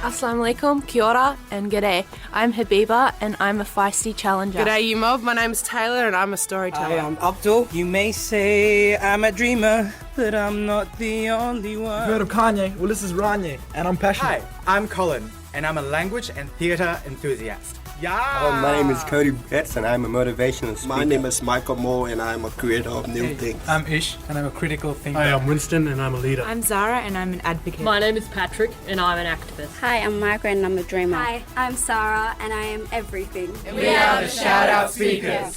Assalamu alaikum, kia ora, and g'day. I'm Habiba, and I'm a feisty challenger. G'day, you mob. My name's Taylor, and I'm a storyteller. Hi, I'm Abdul. You may say I'm a dreamer, but I'm not the only one. Heard of Kanye? Well, this is Ranye, and I'm passionate. Hi, I'm Colin, and I'm a language and theatre enthusiast. Oh, my name is Cody Betts, and I'm a motivational speaker. My name is Michael Moore, and I'm a creator of new things. I'm Ish, and I'm a critical thinker. Hi, I'm Winston, and I'm a leader. I'm Zara, and I'm an advocate. My name is Patrick, and I'm an activist. Hi, I'm Margaret, and I'm a dreamer. Hi, I'm Sarah, and I am everything. And we are the Shout Out Speakers.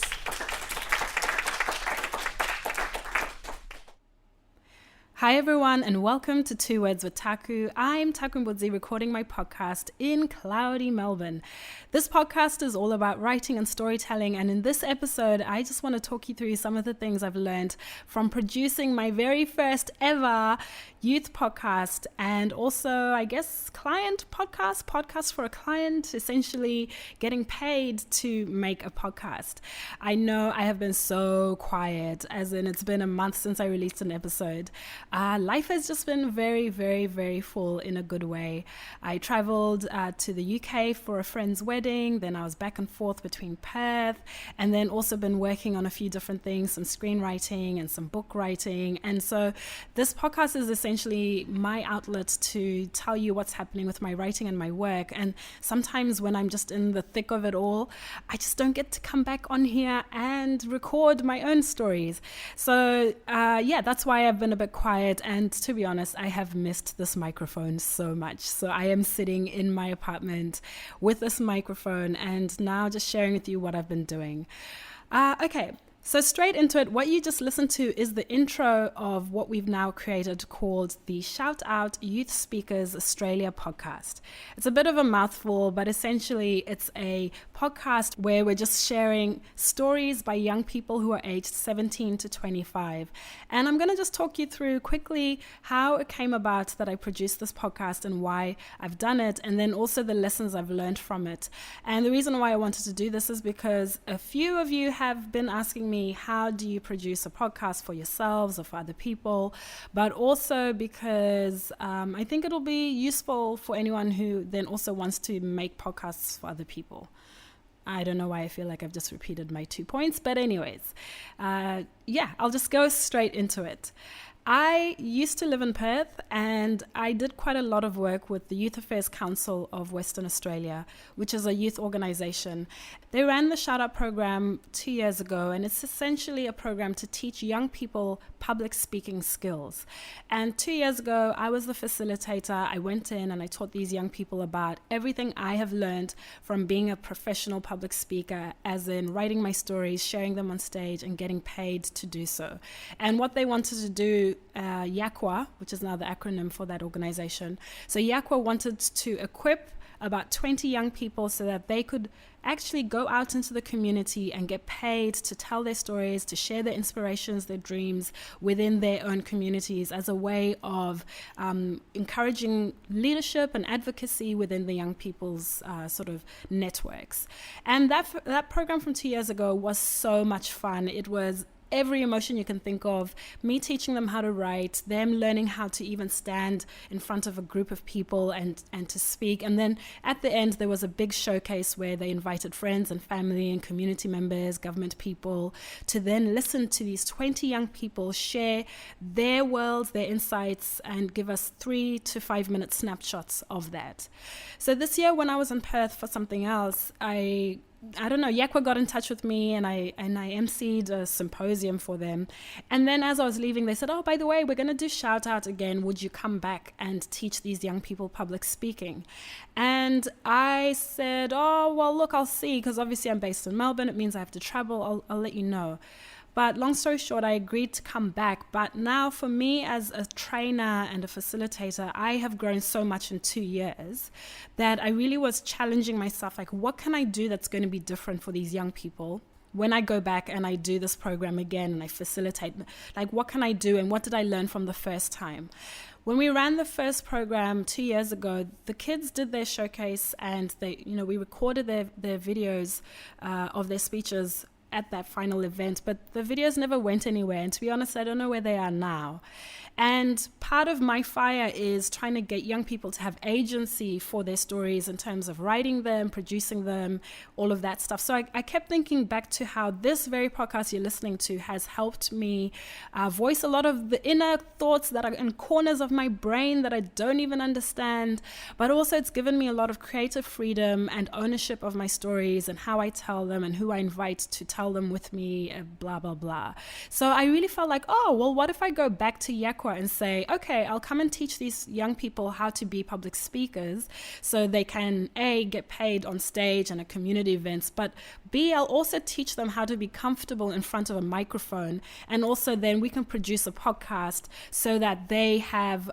Hi everyone, and welcome to Two Words with Taku. I'm Taku Mbudzi, recording my podcast in cloudy Melbourne. This podcast is all about writing and storytelling, and in this episode I just want to talk you through some of the things I've learned from producing my very first ever youth podcast, and also I guess client podcast for a client, essentially getting paid to make a podcast. I know I have been so quiet, as in it's been a month since I released an episode. Life has just been very, very, very full in a good way. I traveled to the UK for a friend's wedding, then I was back and forth between Perth, and then also been working on a few different things, some screenwriting and some book writing. And so this podcast is essentially my outlet to tell you what's happening with my writing and my work. And sometimes when I'm just in the thick of it all, I just don't get to come back on here and record my own stories. So that's why I've been a bit quiet. And to be honest, I have missed this microphone so much. So I am sitting in my apartment with this microphone and now just sharing with you what I've been doing. Okay. So straight into it, what you just listened to is the intro of what we've now created called the Shout Out Youth Speakers Australia podcast. It's a bit of a mouthful, but essentially it's a podcast where we're just sharing stories by young people who are aged 17 to 25. And I'm going to just talk you through quickly how it came about that I produced this podcast and why I've done it, and then also the lessons I've learned from it. And the reason why I wanted to do this is because a few of you have been asking me, how do you produce a podcast for yourselves or for other people? But also because I think it'll be useful for anyone who then also wants to make podcasts for other people. I don't know why I feel like I've just repeated my 2 points, but anyways, I'll just go straight into it. I used to live in Perth, and I did quite a lot of work with the Youth Affairs Council of Western Australia, which is a youth organisation. They ran the Shout Out program 2 years ago, and it's essentially a program to teach young people public speaking skills. And 2 years ago, I was the facilitator. I went in and I taught these young people about everything I have learned from being a professional public speaker, as in writing my stories, sharing them on stage, and getting paid to do so. And what they wanted to do, YACWA, which is now the acronym for that organization. So YACWA wanted to equip about 20 young people so that they could actually go out into the community and get paid to tell their stories, to share their inspirations, their dreams within their own communities as a way of encouraging leadership and advocacy within the young people's sort of networks. And that program from 2 years ago was so much fun. It was every emotion you can think of, me teaching them how to write, them learning how to even stand in front of a group of people and to speak. And then at the end, there was a big showcase where they invited friends and family and community members, government people, to then listen to these 20 young people share their worlds, their insights, and give us 3 to 5 minute snapshots of that. So this year, when I was in Perth for something else, I don't know, YACWA got in touch with me and I emceed a symposium for them. And then as I was leaving, they said, oh, by the way, we're going to do Shout Out again. Would you come back and teach these young people public speaking? And I said, oh, well, look, I'll see, because obviously I'm based in Melbourne. It means I have to travel. I'll let you know. But long story short, I agreed to come back. But now for me as a trainer and a facilitator, I have grown so much in 2 years that I really was challenging myself, like, what can I do that's going to be different for these young people when I go back and I do this program again and I facilitate? Like, what can I do and what did I learn from the first time? When we ran the first program 2 years ago, the kids did their showcase and we recorded their videos of their speeches at that final event, but the videos never went anywhere. And to be honest, I don't know where they are now. And part of my fire is trying to get young people to have agency for their stories in terms of writing them, producing them, all of that stuff. So I kept thinking back to how this very podcast you're listening to has helped me voice a lot of the inner thoughts that are in corners of my brain that I don't even understand. But also it's given me a lot of creative freedom and ownership of my stories and how I tell them and who I invite to tell them with me, blah, blah, blah. So I really felt like, oh, well, what if I go back to YACWA and say, okay, I'll come and teach these young people how to be public speakers so they can A, get paid on stage and at community events, but B, I'll also teach them how to be comfortable in front of a microphone. And also then we can produce a podcast so that they have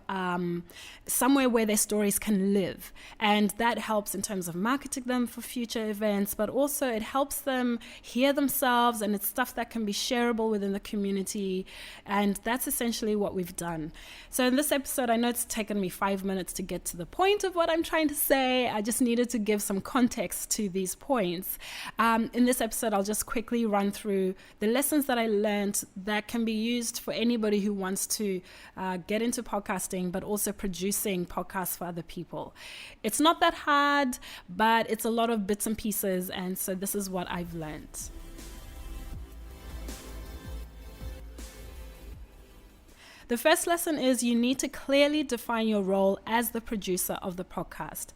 somewhere where their stories can live. And that helps in terms of marketing them for future events, but also it helps them hear themselves, and it's stuff that can be shareable within the community. And that's essentially what we've done. So in this episode, I know it's taken me 5 minutes to get to the point of what I'm trying to say. I just needed to give some context to these points. In this episode, I'll just quickly run through the lessons that I learned that can be used for anybody who wants to get into podcasting, but also producing podcasts for other people. It's not that hard, but it's a lot of bits and pieces. And so this is what I've learned. The first lesson is you need to clearly define your role as the producer of the podcast.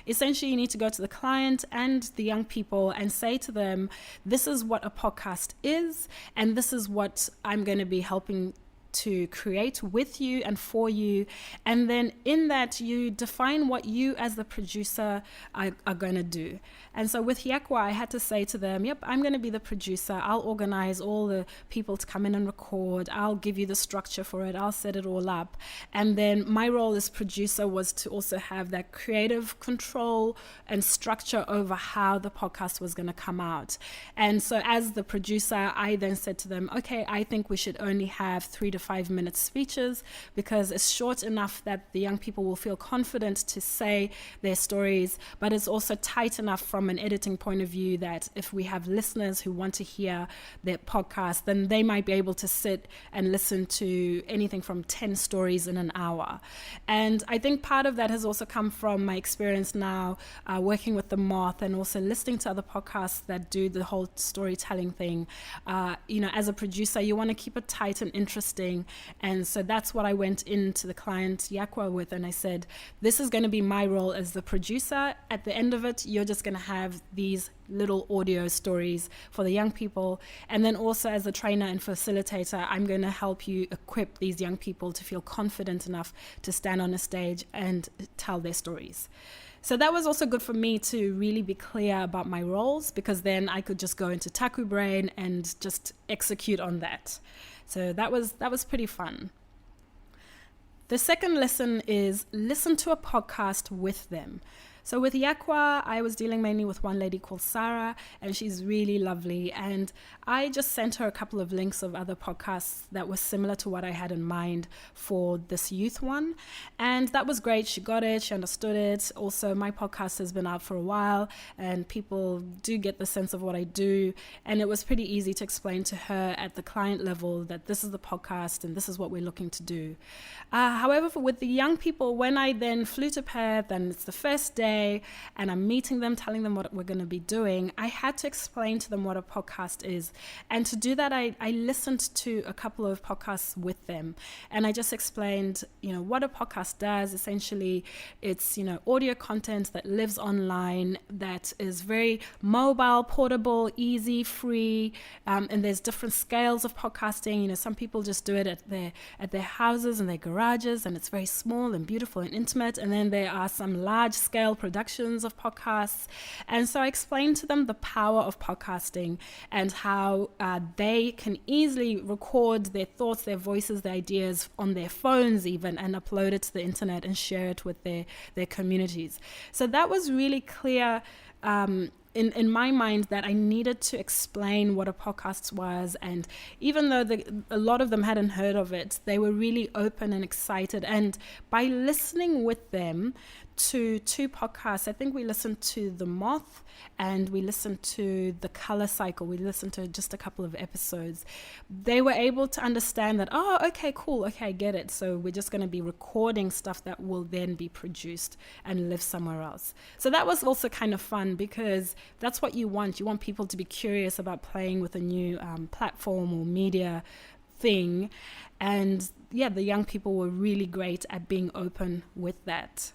Essentially, you need to go to the client and the young people and say to them, this is what a podcast is, and this is what I'm going to be helping to create with you and for you. And then in that, you define what you as the producer are going to do. And so with YACWA, I had to say to them, yep, I'm going to be the producer. I'll organize all the people to come in and record. I'll give you the structure for it. I'll set it all up. And then my role as producer was to also have that creative control and structure over how the podcast was going to come out. And so as the producer, I then said to them, okay, I think we should only have 3 to 5 minute speeches because it's short enough that the young people will feel confident to say their stories, but it's also tight enough from an editing point of view that if we have listeners who want to hear their podcast, then they might be able to sit and listen to anything from 10 stories in an hour. And I think part of that has also come from my experience now working with The Moth and also listening to other podcasts that do the whole storytelling thing. As a producer, you want to keep it tight and interesting. And so that's what I went into the client YACWA with. And I said, this is going to be my role as the producer. At the end of it, you're just going to have these little audio stories for the young people. And then also as a trainer and facilitator, I'm going to help you equip these young people to feel confident enough to stand on a stage and tell their stories. So that was also good for me to really be clear about my roles, because then I could just go into Taku Brain and just execute on that. So that was pretty fun. The second lesson is listen to a podcast with them. So with YACWA, I was dealing mainly with one lady called Sarah, and she's really lovely. And I just sent her a couple of links of other podcasts that were similar to what I had in mind for this youth one. And that was great. She got it. She understood it. Also, my podcast has been out for a while, and people do get the sense of what I do. And it was pretty easy to explain to her at the client level that this is the podcast and this is what we're looking to do. However, with the young people, when I then flew to Perth and it's the first day, and I'm meeting them, telling them what we're going to be doing, I had to explain to them what a podcast is. And to do that, I listened to a couple of podcasts with them. And I just explained, what a podcast does. Essentially, it's, audio content that lives online, that is very mobile, portable, easy, free. And there's different scales of podcasting. Some people just do it at their houses and their garages, and it's very small and beautiful and intimate. And then there are some large scale productions of podcasts. And so I explained to them the power of podcasting and how they can easily record their thoughts, their voices, their ideas on their phones even, and upload it to the internet and share it with their communities. So that was really clear in my mind, that I needed to explain what a podcast was. And even though a lot of them hadn't heard of it, they were really open and excited. And by listening with them to 2 podcasts. I think we listened to The Moth and we listened to The Color Cycle. We listened to just a couple of episodes. They were able to understand that, oh, okay, cool, okay, I get it. So we're just going to be recording stuff that will then be produced and live somewhere else. So that was also kind of fun because that's what you want. You want people to be curious about playing with a new platform or media thing. And yeah, the young people were really great at being open with that.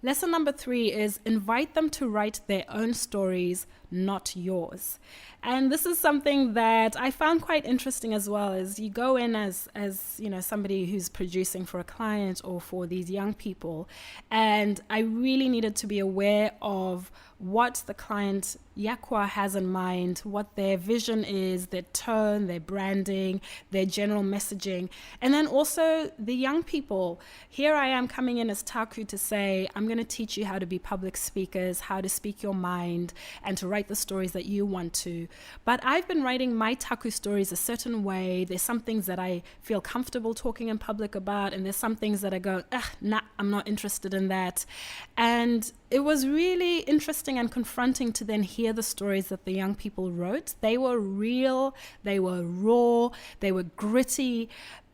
Lesson number 3 is invite them to write their own stories, not yours. And this is something that I found quite interesting as well. As you go in as you know, somebody who's producing for a client or for these young people, and I really needed to be aware of what the client YACWA has in mind, what their vision is, their tone, their branding, their general messaging, and then also the young people. Here I am coming in as Taku to say, I'm going to teach you how to be public speakers, how to speak your mind, and to write the stories that you want to. But I've been writing my Taku stories a certain way. There's some things that I feel comfortable talking in public about, and there's some things that I go, nah, I'm not interested in that. And it was really interesting and confronting to then hear the stories that the young people wrote. They were real, they were raw, they were gritty,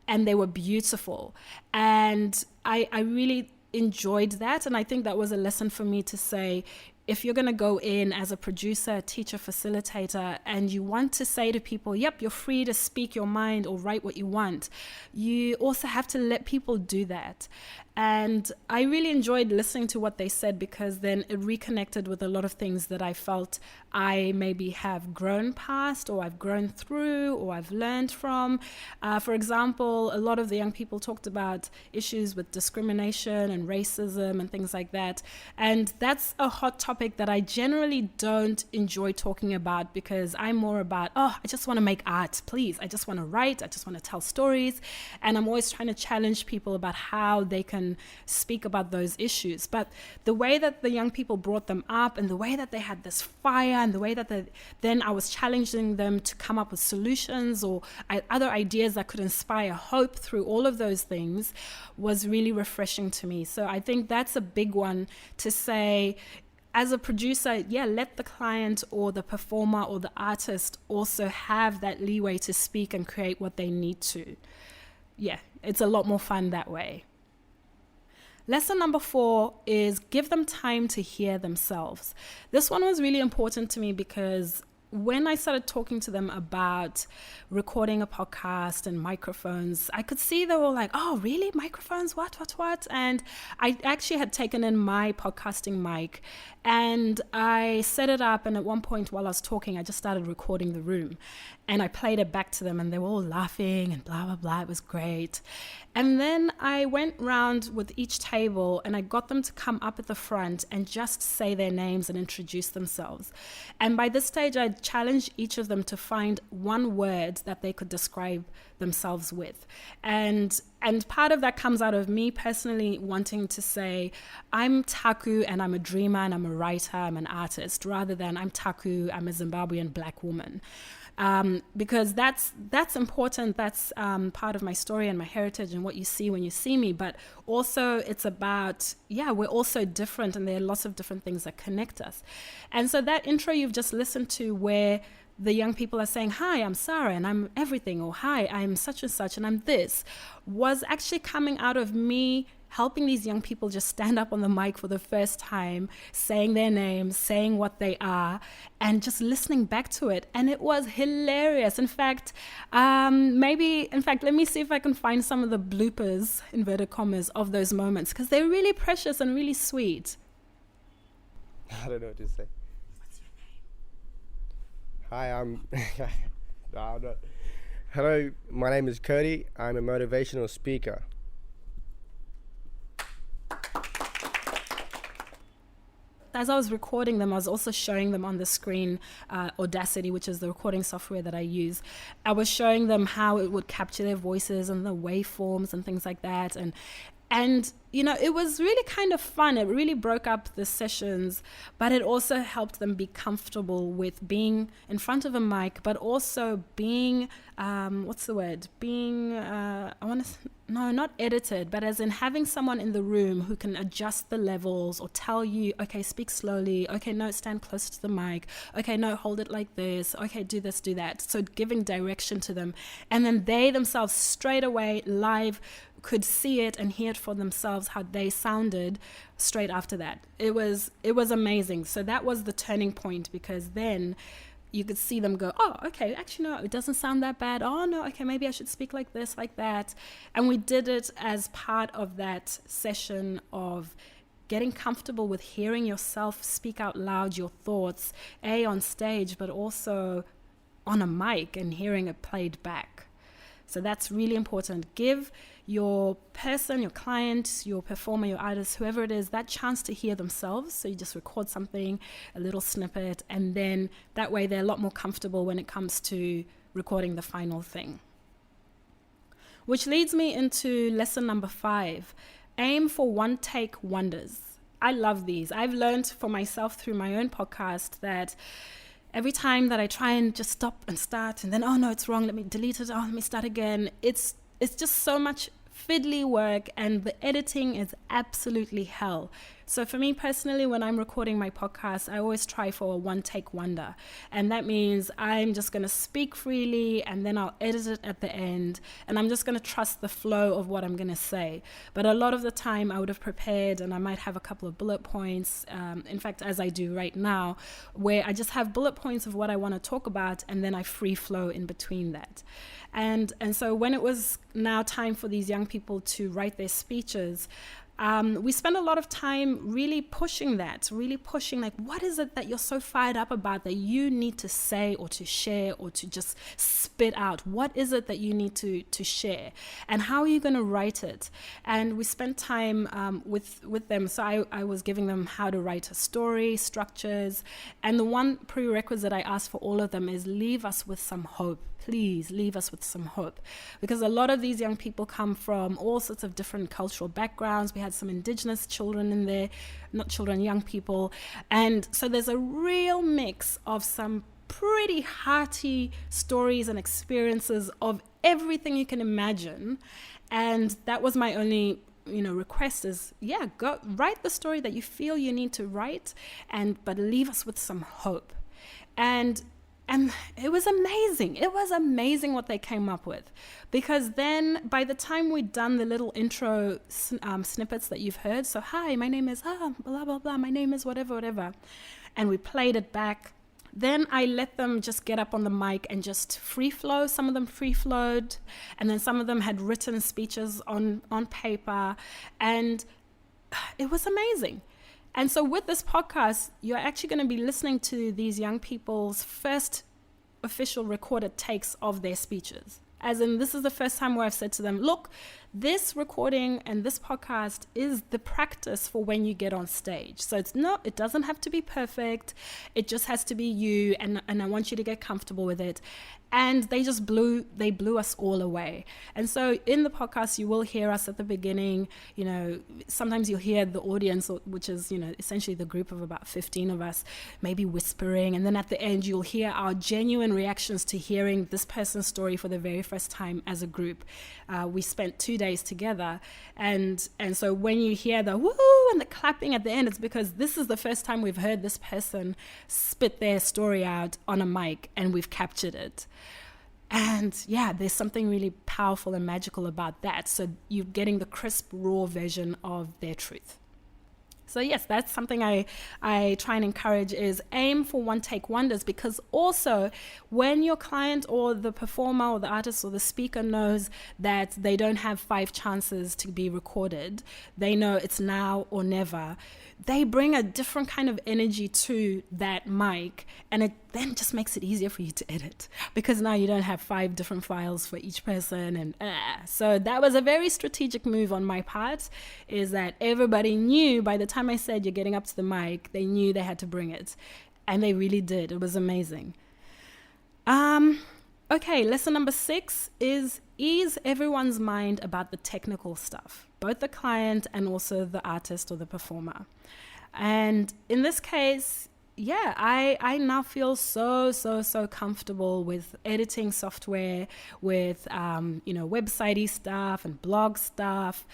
and they were beautiful. And I really enjoyed that. And I think that was a lesson for me to say, if you're going to go in as a producer, teacher, facilitator, and you want to say to people, yep, you're free to speak your mind or write what you want, you also have to let people do that. And I really enjoyed listening to what they said because then it reconnected with a lot of things that I felt I maybe have grown past or I've grown through or I've learned from. For example, a lot of the young people talked about issues with discrimination and racism and things like that. And that's a hot topic that I generally don't enjoy talking about because I'm more about, I just want to make art, please. I just want to write. I just want to tell stories. And I'm always trying to challenge people about how they can speak about those issues. But the way that the young people brought them up and the way that they had this fire and the way that then I was challenging them to come up with solutions or other ideas that could inspire hope through all of those things was really refreshing to me. So I think that's a big one to say, as a producer, let the client or the performer or the artist also have that leeway to speak and create what they need to. Yeah, it's a lot more fun that way. Lesson number 4 is give them time to hear themselves. This one was really important to me because when I started talking to them about recording a podcast and microphones, I could see they were like, oh, really? Microphones? What? And I actually had taken in my podcasting mic and I set it up. And at one point while I was talking, I just started recording the room and I played it back to them and they were all laughing and blah, blah, blah. It was great. And then I went round with each table and I got them to come up at the front and just say their names and introduce themselves. And by this stage, I challenged each of them to find one word that they could describe themselves with. And part of that comes out of me personally wanting to say, I'm Taku and I'm a dreamer and I'm a writer, I'm an artist, rather than I'm Taku, I'm a Zimbabwean black woman. Because that's important. That's part of my story and my heritage and what you see when you see me. But also it's about, we're also different and there are lots of different things that connect us. And so that intro you've just listened to where the young people are saying, hi, I'm Sarah and I'm everything, or hi, I'm such and such and I'm this, was actually coming out of me helping these young people just stand up on the mic for the first time, saying their names, saying what they are, and just listening back to it. And it was hilarious. In fact, let me see if I can find some of the bloopers, inverted commas, of those moments, because they're really precious and really sweet. I don't know what to say. What's your name? Hi, Hello, my name is Cody. I'm a motivational speaker. As I was recording them, I was also showing them on the screen Audacity, which is the recording software that I use. I was showing them how it would capture their voices and the waveforms and things like that. And, you know, it was really kind of fun. It really broke up the sessions, but it also helped them be comfortable with being in front of a mic, but also being, not edited, but as in having someone in the room who can adjust the levels or tell you, okay, speak slowly. Okay, no, stand close to the mic. Okay, no, hold it like this. Okay, do this, do that. So giving direction to them. And then they themselves straight away live could see it and hear it for themselves how they sounded straight after that. It was amazing. So that was the turning point, because then you could see them go, oh, okay, actually, no, it doesn't sound that bad. Oh, no, okay, maybe I should speak like this, like that. And we did it as part of that session of getting comfortable with hearing yourself speak out loud your thoughts, on stage, but also on a mic and hearing it played back. So that's really important. Give your person, your client, your performer, your artist, whoever it is, that chance to hear themselves. So you just record something, a little snippet, and then that way they're a lot more comfortable when it comes to recording the final thing. Which leads me into lesson number 5. Aim for one-take wonders. I love these. I've learned for myself through my own podcast that every time that I try and just stop and start and then, oh no, it's wrong, let me delete it, let me start again. It's just so much fiddly work, and the editing is absolutely hell. So for me personally, when I'm recording my podcast, I always try for a one-take wonder. And that means I'm just going to speak freely, and then I'll edit it at the end. And I'm just going to trust the flow of what I'm going to say. But a lot of the time I would have prepared, and I might have a couple of bullet points. In fact, as I do right now, where I just have bullet points of what I want to talk about, and then I free flow in between that. And so when it was now time for these young people to write their speeches, we spend a lot of time really pushing like, what is it that you're so fired up about that you need to say or to share or to just spit out? What is it that you need to share? And how are you going to write it? And we spent time with them. So I was giving them how to write a story, structures. And the one prerequisite I asked for all of them is leave us with some hope. Please leave us with some hope, because a lot of these young people come from all sorts of different cultural backgrounds. We had some indigenous children in there, not children, young people. And so there's a real mix of some pretty hearty stories and experiences of everything you can imagine. And that was my only request is, go write the story that you feel you need to write, but leave us with some hope. And it was amazing. It was amazing what they came up with, because then by the time we'd done the little intro snippets that you've heard, so hi, my name is blah, blah, blah, my name is whatever, and we played it back, then I let them just get up on the mic and just free flow. Some of them free flowed, and then some of them had written speeches on paper, and it was amazing. And so with this podcast, you're actually going to be listening to these young people's first official recorded takes of their speeches. As in, this is the first time where I've said to them, look, this recording and this podcast is the practice for when you get on stage. So it doesn't have to be perfect. It just has to be you, and I want you to get comfortable with it. And they blew us all away. And so in the podcast, you will hear us at the beginning, sometimes you'll hear the audience, which is, essentially the group of about 15 of us, maybe whispering. And then at the end, you'll hear our genuine reactions to hearing this person's story for the very first time as a group. We spent 2 days together. And so when you hear the woo and the clapping at the end, it's because this is the first time we've heard this person spit their story out on a mic, and we've captured it. And there's something really powerful and magical about that. So you're getting the crisp, raw version of their truth. So yes, that's something I try and encourage, is aim for one-take wonders, because also when your client or the performer or the artist or the speaker knows that they don't have 5 chances to be recorded, they know it's now or never, they bring a different kind of energy to that mic, and it then just makes it easier for you to edit, because now you don't have 5 different files for each person. And so that was a very strategic move on my part, is that everybody knew by the time I said you're getting up to the mic, they knew they had to bring it, and they really did. It was amazing. Okay, lesson number 6 is ease everyone's mind about the technical stuff, both the client and also the artist or the performer. And in this case, yeah, I now feel so comfortable with editing software, with website-y stuff and blog stuff.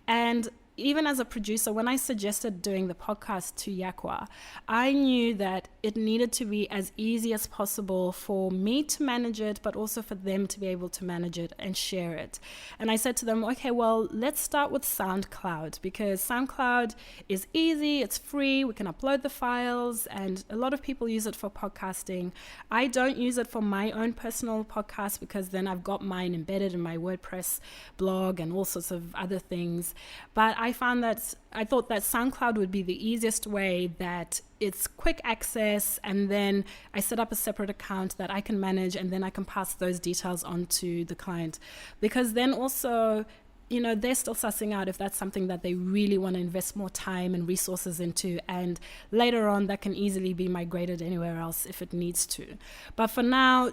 And even as a producer, when I suggested doing the podcast to YACWA, I knew that it needed to be as easy as possible for me to manage it, but also for them to be able to manage it and share it. And I said to them, okay, well, let's start with SoundCloud, because SoundCloud is easy, it's free, we can upload the files, and a lot of people use it for podcasting. I don't use it for my own personal podcast because then I've got mine embedded in my WordPress blog and all sorts of other things. But I thought that SoundCloud would be the easiest way, that it's quick access, and then I set up a separate account that I can manage, and then I can pass those details on to the client. Because then also, they're still sussing out if that's something that they really want to invest more time and resources into, and later on that can easily be migrated anywhere else if it needs to. But for now,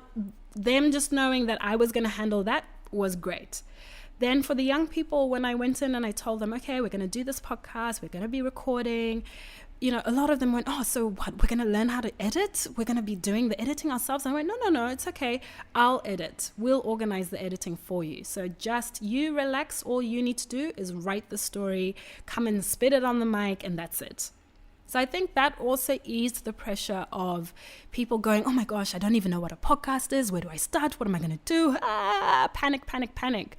them just knowing that I was going to handle that was great. Then for the young people, when I went in and I told them, okay, we're going to do this podcast, we're going to be recording, a lot of them went, oh, so what, we're going to learn how to edit? We're going to be doing the editing ourselves? And I went, no, it's okay. I'll edit. We'll organize the editing for you. So just you relax. All you need to do is write the story, come and spit it on the mic, and that's it. So I think that also eased the pressure of people going, oh my gosh, I don't even know what a podcast is. Where do I start? What am I going to do? Panic.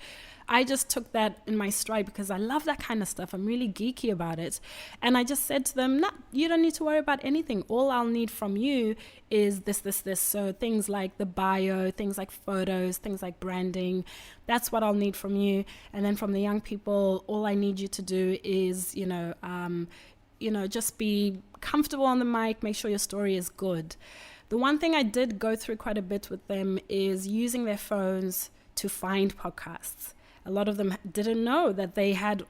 I just took that in my stride because I love that kind of stuff. I'm really geeky about it. And I just said to them, no, you don't need to worry about anything. All I'll need from you is this. So things like the bio, things like photos, things like branding. That's what I'll need from you. And then from the young people, all I need you to do is, just be comfortable on the mic, make sure your story is good. The one thing I did go through quite a bit with them is using their phones to find podcasts. A lot of them didn't know that they had,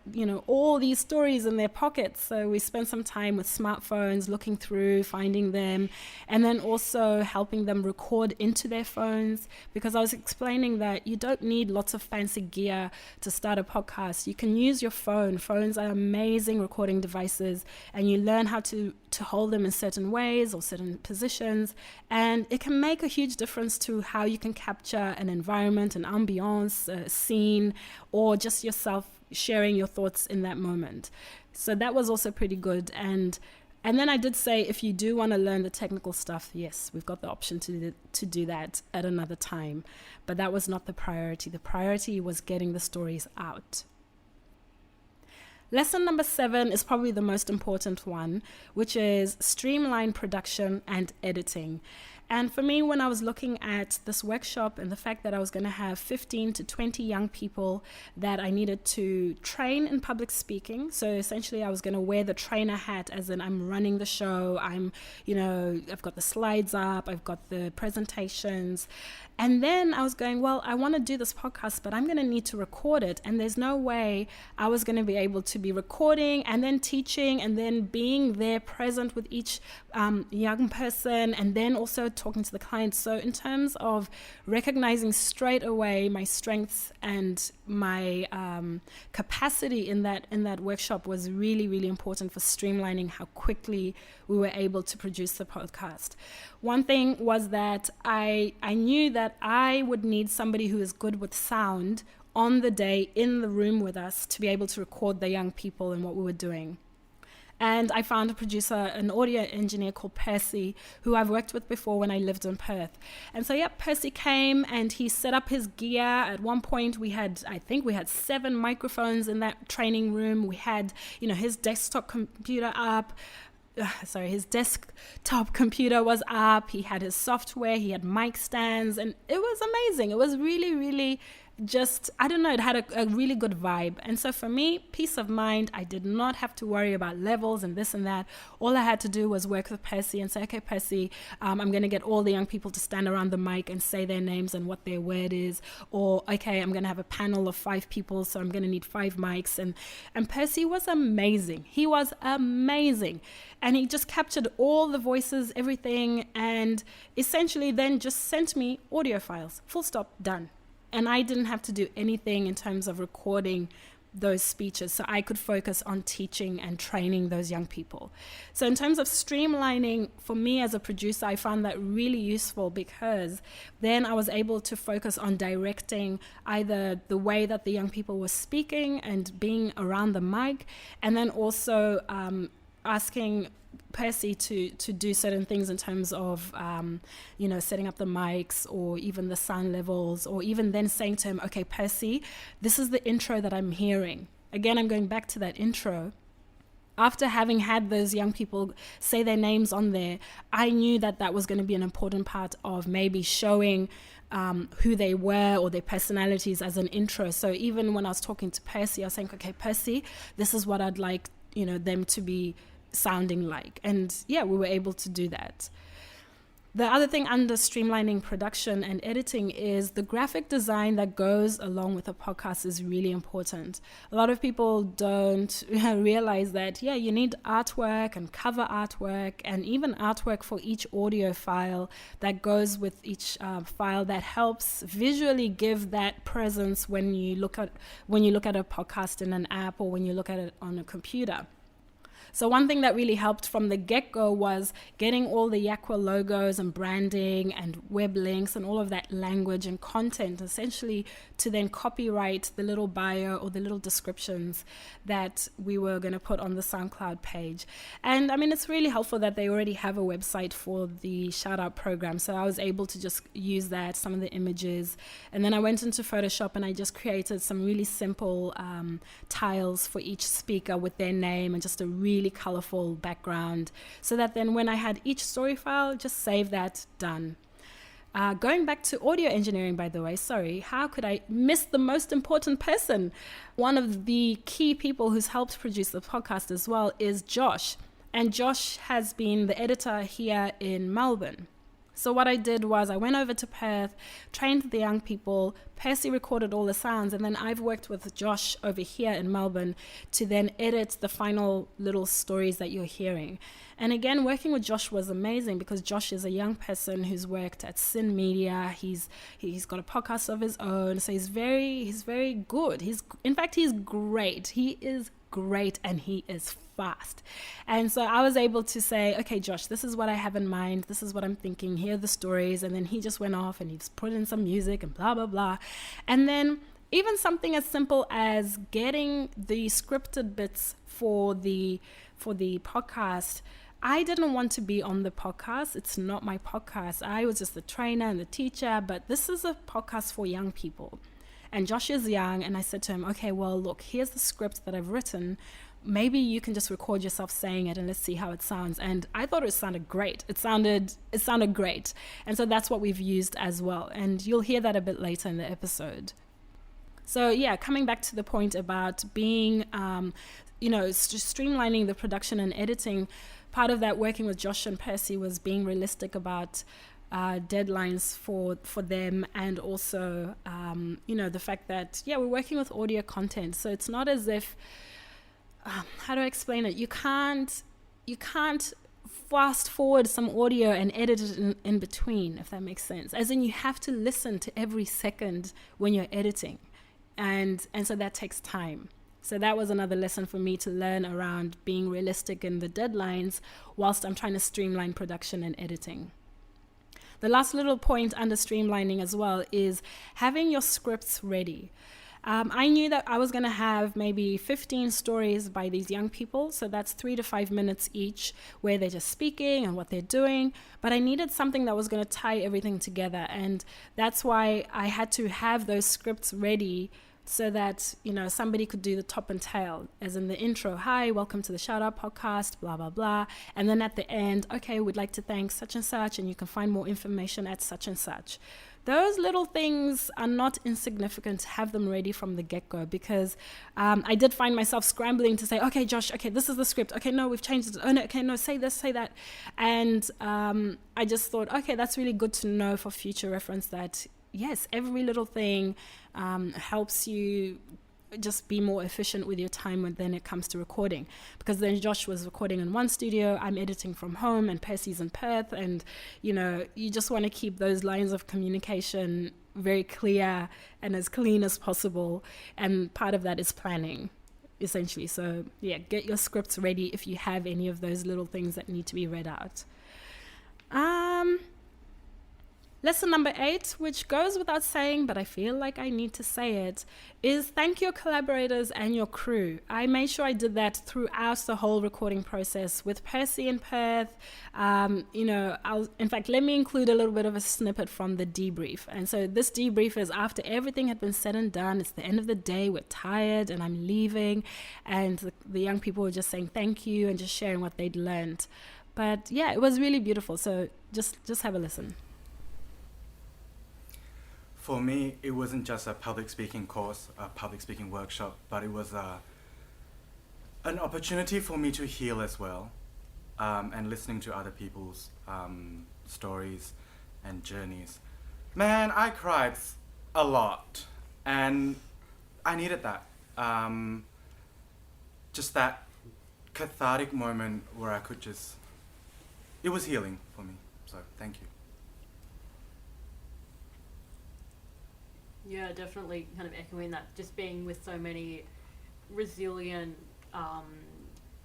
all these stories in their pockets. So we spent some time with smartphones, looking through, finding them, and then also helping them record into their phones, because I was explaining that you don't need lots of fancy gear to start a podcast. You can use your phone. Phones are amazing recording devices, and you learn how to hold them in certain ways or certain positions, and it can make a huge difference to how you can capture an environment, an ambiance, a scene, or just yourself sharing your thoughts in that moment. So that was also pretty good. And then I did say, if you do want to learn the technical stuff, yes, we've got the option to do that at another time. But that was not the priority. The priority was getting the stories out. Lesson number 7 is probably the most important one, which is streamline production and editing. And for me, when I was looking at this workshop and the fact that I was going to have 15 to 20 young people that I needed to train in public speaking. So essentially I was going to wear the trainer hat, as in I'm running the show. I've got the slides up, I've got the presentations. And then I was going, well, I want to do this podcast, but I'm going to need to record it. And there's no way I was going to be able to be recording and then teaching and then being there present with each young person, and then also talking to the clients. So in terms of recognizing straight away my strengths and my capacity in that workshop was really, really important for streamlining how quickly we were able to produce the podcast. One thing was that I knew that I would need somebody who is good with sound on the day in the room with us to be able to record the young people and what we were doing. And I found a producer, an audio engineer called Percy, who I've worked with before when I lived in Perth. And so, Percy came and he set up his gear. At one point, I think we had 7 microphones in that training room. We had, his desktop computer up. His desktop computer was up. He had his software. He had mic stands. And it was amazing. It was really, really just, I don't know, it had a really good vibe. And so for me, peace of mind, I did not have to worry about levels and this and that. All I had to do was work with Percy and say, okay, Percy, I'm going to get all the young people to stand around the mic and say their names and what their word is. Or, okay, I'm going to have a panel of 5 people, so I'm going to need 5 mics. And Percy was amazing. He was amazing. And he just captured all the voices, everything, and essentially then just sent me audio files. Full stop, done. And I didn't have to do anything in terms of recording those speeches, so I could focus on teaching and training those young people. So in terms of streamlining, for me as a producer, I found that really useful, because then I was able to focus on directing either the way that the young people were speaking and being around the mic, and then also asking Percy to do certain things in terms of, setting up the mics or even the sound levels, or even then saying to him, okay, Percy, this is the intro that I'm hearing. Again, I'm going back to that intro. After having had those young people say their names on there, I knew that that was going to be an important part of maybe showing who they were or their personalities as an intro. So even when I was talking to Percy, I was saying, okay, Percy, this is what I'd like, them to be sounding like. And yeah, we were able to do that. The other thing under streamlining production and editing is the graphic design that goes along with a podcast is really important. A lot of people don't realize that, you need artwork and cover artwork and even artwork for each audio file that goes with each file that helps visually give that presence when you look at a podcast in an app or when you look at it on a computer. So one thing that really helped from the get-go was getting all the YACWA logos and branding and web links and all of that language and content, essentially to then copyright the little bio or the little descriptions that we were going to put on the SoundCloud page. And I mean, it's really helpful that they already have a website for the shout-out program. So I was able to just use that, some of the images. And then I went into Photoshop and I just created some really simple tiles for each speaker with their name and just a really colorful background, so that then when I had each story file, just save that, done. Going back to audio engineering, by the way, sorry, how could I miss the most important person? One of the key people who's helped produce the podcast as well is Josh. And Josh has been the editor here in Melbourne. So what I did was I went over to Perth, trained the young people, Percy recorded all the sounds, and then I've worked with Josh over here in Melbourne to then edit the final little stories that you're hearing. And again, working with Josh was amazing because Josh is a young person who's worked at Sin Media. He's got a podcast of his own, so he's very good. He's great. He is great and he is fast. And so I was able to say, okay, Josh, this is what I have in mind. This is what I'm thinking. Here are the stories. And then he just went off and he's put in some music and blah, blah, blah. And then even something as simple as getting the scripted bits for the podcast. I didn't want to be on the podcast. It's not my podcast. I was just the trainer and the teacher, but this is a podcast for young people. And Josh is young, and I said to him, okay, well, look, here's the script that I've written. Maybe you can just record yourself saying it and let's see how it sounds. And I thought it sounded great. It sounded great. And so that's what we've used as well. And you'll hear that a bit later in the episode. So yeah, coming back to the point about being, streamlining the production and editing, part of that working with Josh and Percy was being realistic about deadlines for them, and also the fact that we're working with audio content, so it's not as if how do I explain it, you can't fast forward some audio and edit it in between, if that makes sense, as in you have to listen to every second when you're editing, and so that takes time. So that was another lesson for me to learn around being realistic in the deadlines whilst I'm trying to streamline production and editing. The last little point under streamlining as well is having your scripts ready. I knew that I was going to have maybe 15 stories by these young people, so that's 3 to 5 minutes each where they're just speaking and what they're doing, but I needed something that was going to tie everything together, and that's why I had to have those scripts ready so that, somebody could do the top and tail, as in the intro, hi, welcome to the Shout Out Podcast, blah, blah, blah. And then at the end, okay, we'd like to thank such and such, and you can find more information at such and such. those little things are not insignificant to have them ready from the get-go, because I did find myself scrambling to say, okay, Josh, okay, this is the script. Okay, no, we've changed it. Oh, no, okay, no, say this, say that. And I just thought, okay, that's really good to know for future reference that, yes, every little thing helps you just be more efficient with your time when it comes to recording, because then Josh was recording in one studio, I'm editing from home, and Percy's in Perth, and you just want to keep those lines of communication very clear and as clean as possible, and part of that is planning, essentially. So yeah, get your scripts ready if you have any of those little things that need to be read out. Lesson number 8, which goes without saying, but I feel like I need to say it, is thank your collaborators and your crew. I made sure I did that throughout the whole recording process with Percy in Perth. In fact, let me include a little bit of a snippet from the debrief. And so this debrief is after everything had been said and done. It's the end of the day. We're tired and I'm leaving. And the young people were just saying thank you and just sharing what they'd learned. But yeah, it was really beautiful. So just have a listen. For me, it wasn't just a public speaking course, a public speaking workshop, but it was an opportunity for me to heal as well, and listening to other people's stories and journeys. Man, I cried a lot, and I needed that. Just that cathartic moment where I could it was healing for me, so thank you. Yeah, definitely kind of echoing that, just being with so many resilient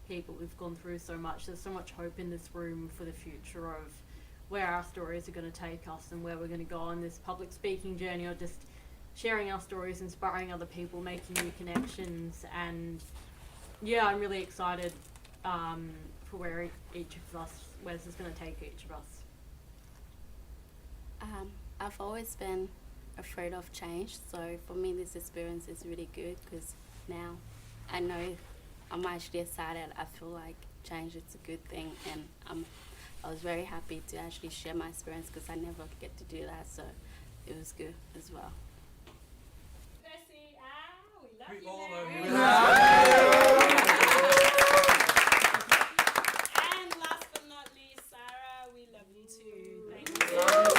people who've gone through so much. There's so much hope in this room for the future of where our stories are going to take us and where we're going to go on this public speaking journey, or just sharing our stories, inspiring other people, making new connections. And yeah, I'm really excited for where this is going to take each of us. I've always been afraid of change, so for me this experience is really good, because now I know I'm actually excited. I feel like change is a good thing, and I was very happy to actually share my experience, because I never get to do that, so it was good as well. Percy, we love you. And last but not least, Sarah, we love you too. Thank you so much.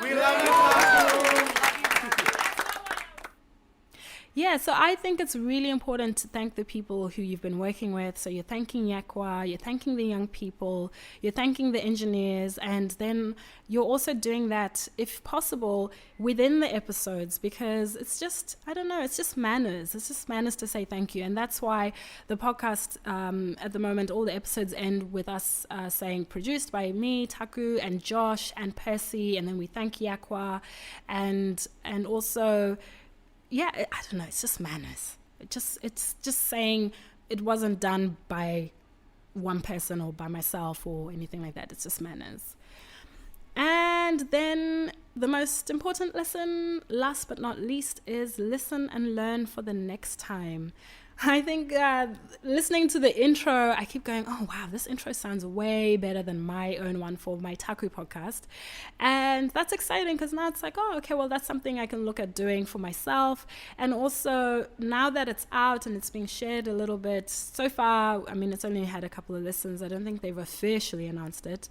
We love you, Taku. Yeah, so I think it's really important to thank the people who you've been working with. So you're thanking YACWA, you're thanking the young people, you're thanking the engineers, and then you're also doing that, if possible, within the episodes, because it's just, I don't know, it's just manners. It's just manners to say thank you. And that's why the podcast, at the moment, all the episodes end with us saying produced by me, Taku, and Josh, and Percy, and then we thank YACWA, and also... yeah, I don't know, it's just manners. It's just saying it wasn't done by one person or by myself or anything like that. It's just manners. And then the most important lesson, last but not least, is listen and learn for the next time. I think listening to the intro, I keep going, oh wow, this intro sounds way better than my own one for my Taku podcast. And that's exciting, because now it's like, oh, okay, well, that's something I can look at doing for myself. And also, now that it's out and it's being shared a little bit, so far, I mean, it's only had a couple of listens. I don't think they've officially announced it.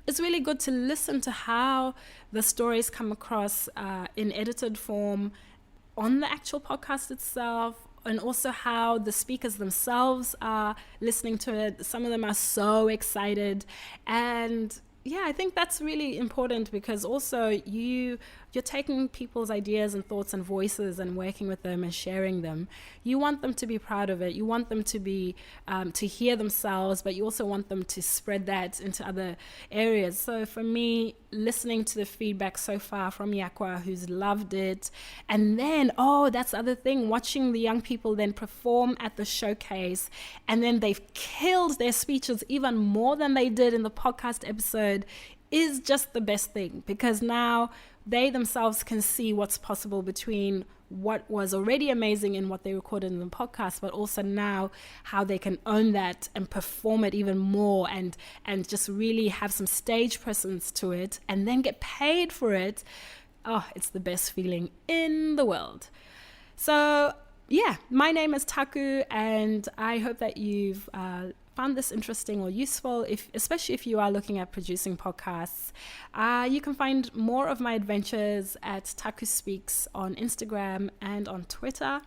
It's really good to listen to how the stories come across in edited form on the actual podcast itself, and also how the speakers themselves are listening to it. Some of them are so excited, and yeah, I think that's really important, because also you're taking people's ideas and thoughts and voices and working with them and sharing them. You want them to be proud of it. You want them to be to hear themselves, but you also want them to spread that into other areas. So for me, listening to the feedback so far from YACWA, who's loved it, and then that's the other thing, watching the young people then perform at the showcase, and then they've killed their speeches even more than they did in the podcast episode. is just the best thing, because now they themselves can see what's possible between what was already amazing in what they recorded in the podcast, but also now how they can own that and perform it even more and just really have some stage presence to it and then get paid for it. Oh, it's the best feeling in the world. So yeah, my name is Taku, and I hope that you've found this interesting or useful, especially if you are looking at producing podcasts. You can find more of my adventures at Taku Speaks on Instagram and on Twitter.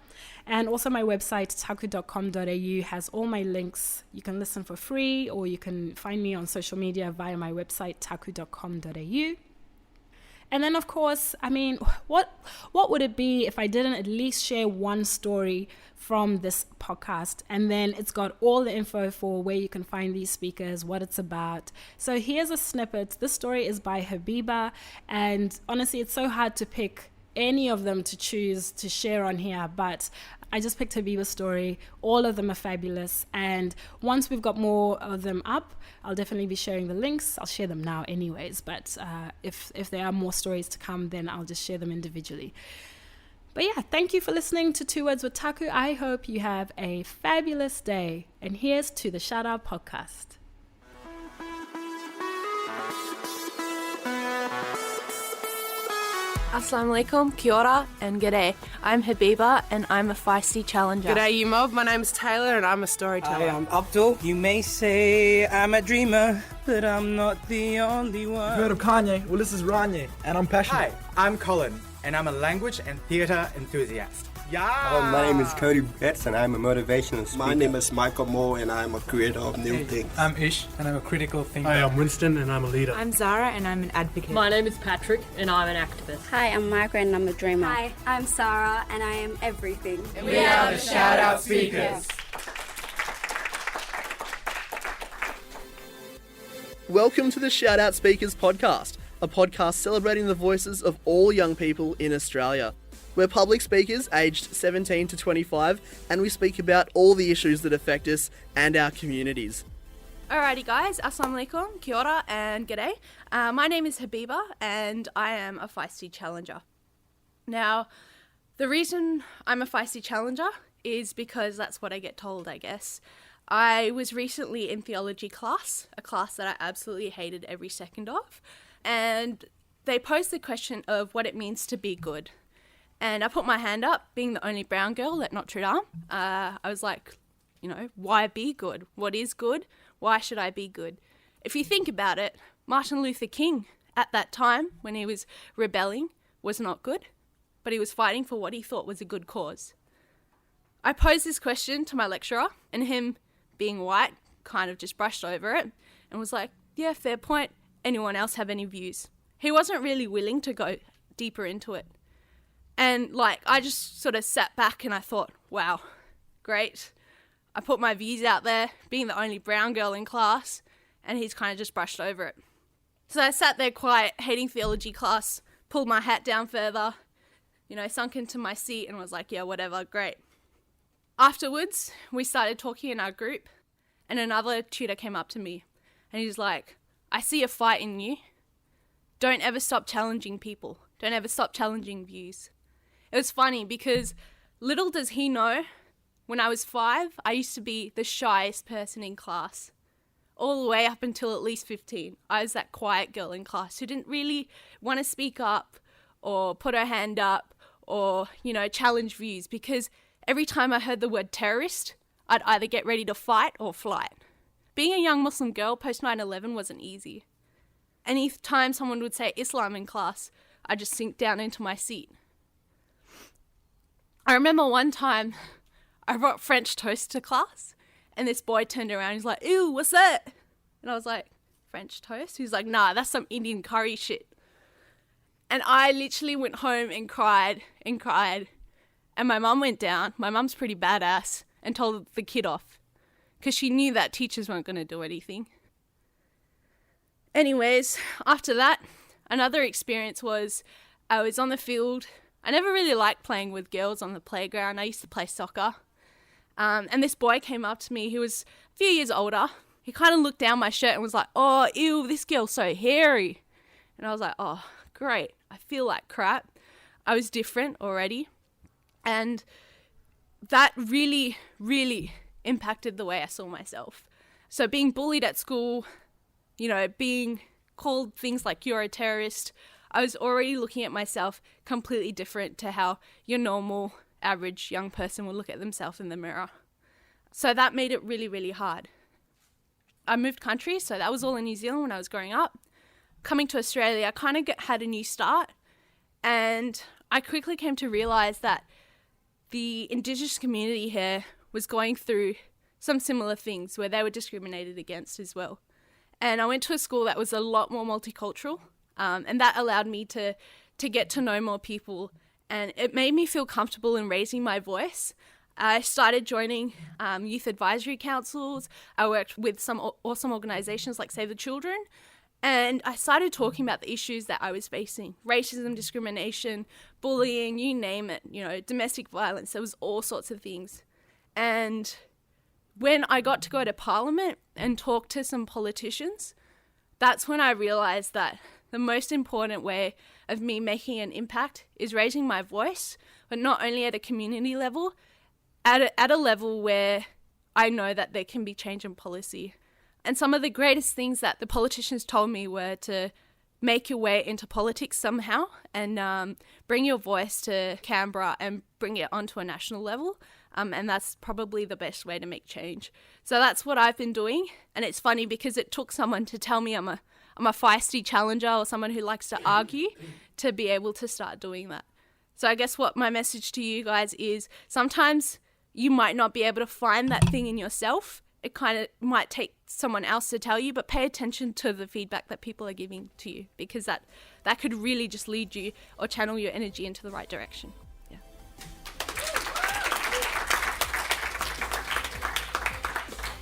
And also my website, taku.com.au, has all my links. You can listen for free, or you can find me on social media via my website, taku.com.au. And then, of course, I mean, what would it be if I didn't at least share one story from this podcast? And then it's got all the info for where you can find these speakers, what it's about. So here's a snippet. This story is by Habiba. And honestly, it's so hard to pick any of them to choose to share on here, but I just picked Habiba's story. All of them are fabulous, and once we've got more of them up, I'll definitely be sharing the links. I'll share them now anyways, but if there are more stories to come, then I'll just share them individually. But yeah, thank you for listening to 2 Words with Taku. I hope you have a fabulous day, and here's to the Shout Out Podcast. Assalamu alaikum, kia ora, and g'day. I'm Habiba, and I'm a feisty challenger. G'day, you mob. My name's Taylor, and I'm a storyteller. Hi, I'm Abdul. You may say I'm a dreamer, but I'm not the only one. Heard of Kanye? Well, this is Ranye, and I'm passionate. Hi, I'm Colin, and I'm a language and theatre enthusiast. Oh, my name is Cody Betts, and I'm a motivational speaker. My name is Michael Moore, and I'm a creator of new things. I'm Ish, and I'm a critical thinker. Hi, I'm Winston, and I'm a leader. I'm Zara, and I'm an advocate. My name is Patrick, and I'm an activist. Hi, I'm Margaret, and I'm a dreamer. Hi, I'm Sarah, and I am everything. And we are the Shout Out Speakers. Welcome to the Shout Out Speakers podcast, a podcast celebrating the voices of all young people in Australia. We're public speakers aged 17 to 25, and we speak about all the issues that affect us and our communities. Alrighty guys, assalamu alaikum, kia ora, and g'day. My name is Habiba, and I am a feisty challenger. Now, the reason I'm a feisty challenger is because that's what I get told, I guess. I was recently in theology class, a class that I absolutely hated every second of, and they posed the question of what it means to be good. And I put my hand up, being the only brown girl at Notre Dame. I was like, why be good? What is good? Why should I be good? If you think about it, Martin Luther King, at that time, when he was rebelling, was not good, but he was fighting for what he thought was a good cause. I posed this question to my lecturer, and him, being white, kind of just brushed over it and was like, yeah, fair point. Anyone else have any views? He wasn't really willing to go deeper into it. And I just sort of sat back and I thought, wow, great. I put my views out there, being the only brown girl in class, and he's kind of just brushed over it. So I sat there quiet, hating theology class, pulled my hat down further, sunk into my seat and was like, yeah, whatever, great. Afterwards, we started talking in our group, and another tutor came up to me, and he's like, I see a fight in you. Don't ever stop challenging people. Don't ever stop challenging views. It was funny because little does he know, when I was 5, I used to be the shyest person in class. All the way up until at least 15. I was that quiet girl in class who didn't really want to speak up or put her hand up or, challenge views, because every time I heard the word terrorist, I'd either get ready to fight or flight. Being a young Muslim girl post 9/11 wasn't easy. Any time someone would say Islam in class, I'd just sink down into my seat. I remember one time I brought French toast to class, and this boy turned around and he's like, ew, what's that? And I was like, French toast? He's like, nah, that's some Indian curry shit. And I literally went home and cried and cried. And my mum went down, my mum's pretty badass, and told the kid off, because she knew that teachers weren't going to do anything. Anyways, after that, another experience was I was on the field. I never really liked playing with girls on the playground. I used to play soccer. And this boy came up to me. He was a few years older. he kind of looked down my shirt and was like, "Oh, ew, this girl's so hairy." And I was like, "Oh, great. I feel like crap." I was different already. And that really, really impacted the way I saw myself. So being bullied at school, you know, being called things like "you're a terrorist," I was already looking at myself completely different to how your normal, average young person would look at themselves in the mirror. So that made it really, really hard. I moved country, so that was all in New Zealand when I was growing up. Coming to Australia, I kind of had a new start, and I quickly came to realise that the Indigenous community here was going through some similar things where they were discriminated against as well. And I went to a school that was a lot more multicultural, and that allowed me to get to know more people, and it made me feel comfortable in raising my voice. I started joining youth advisory councils. I worked with some awesome organisations like Save the Children, and I started talking about the issues that I was facing: racism, discrimination, bullying, you name it, you know, domestic violence. There was all sorts of things. And when I got to go to Parliament and talk to some politicians, that's when I realised that the most important way of me making an impact is raising my voice, but not only at a community level, at a level where I know that there can be change in policy. And some of the greatest things that the politicians told me were to make your way into politics somehow and bring your voice to Canberra and bring it onto a national level. And that's probably the best way to make change. So that's what I've been doing. And it's funny because it took someone to tell me I'm a feisty challenger or someone who likes to argue to be able to start doing that. So I guess what my message to you guys is, sometimes you might not be able to find that thing in yourself. It kind of might take someone else to tell you, but pay attention to the feedback that people are giving to you, because that could really just lead you or channel your energy into the right direction. Yeah.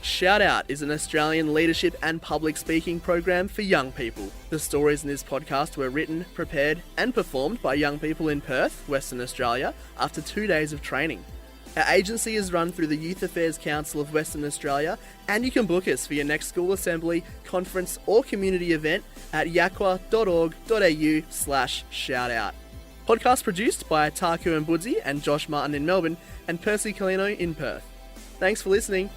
Shout Out is an Australian leadership and public speaking program for young people. The stories in this podcast were written, prepared and performed by young people in Perth, Western Australia, after 2 days of training. Our agency is run through the Youth Affairs Council of Western Australia, and you can book us for your next school assembly, conference or community event at yacwa.org.au/shoutout. Podcast produced by Taku and Budzi and Josh Martin in Melbourne and Percy Colino in Perth. Thanks for listening.